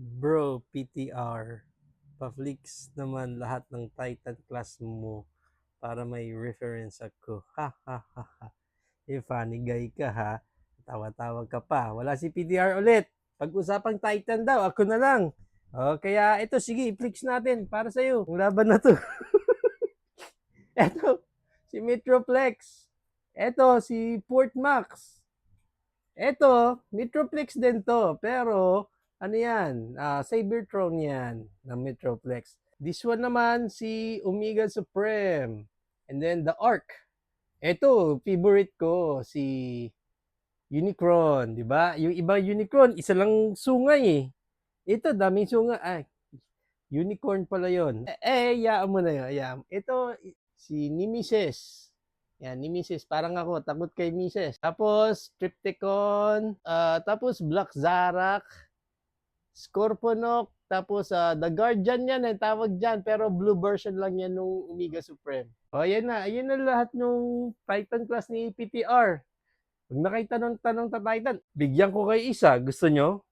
Bro, PTR. Pa-flix naman lahat ng Titan class mo para may reference ako. Ha ha ha ha. Funny guy ka ha. Tawa-tawa ka pa. Wala si PTR ulit. Pag-usapang Titan daw, ako na lang. Kaya ito, sige, i-flix natin para sa'yo. Ang laban na to. Ito, si Metroplex. Ito, si Port Max. Ito, Metroplex din to. Pero, ano yan? Cybertron yan ng Metroplex. This one naman, si Omega Supreme. And then, the Arc. Ito, favorite ko, si Unicron. Di ba? Yung iba Unicron, isa lang sungay eh. Ito, daming sungay. Ay, unicorn pala yon. Yaan mo na yun. Yaan. Ito, si Nemesis. Yan, Nemesis. Parang ako, takot kay Mises. Tapos, Triptychon. Tapos, Black Zarak. Scorponok. Tapos, The Guardian yan, tawag dyan. Pero blue version lang yan nung Omega Supreme. Yan na. Ayan na lahat nung Titan class ni PTR. Pag nakaitanong-tanong ta Titan, bigyan ko kayo isa. Gusto nyo?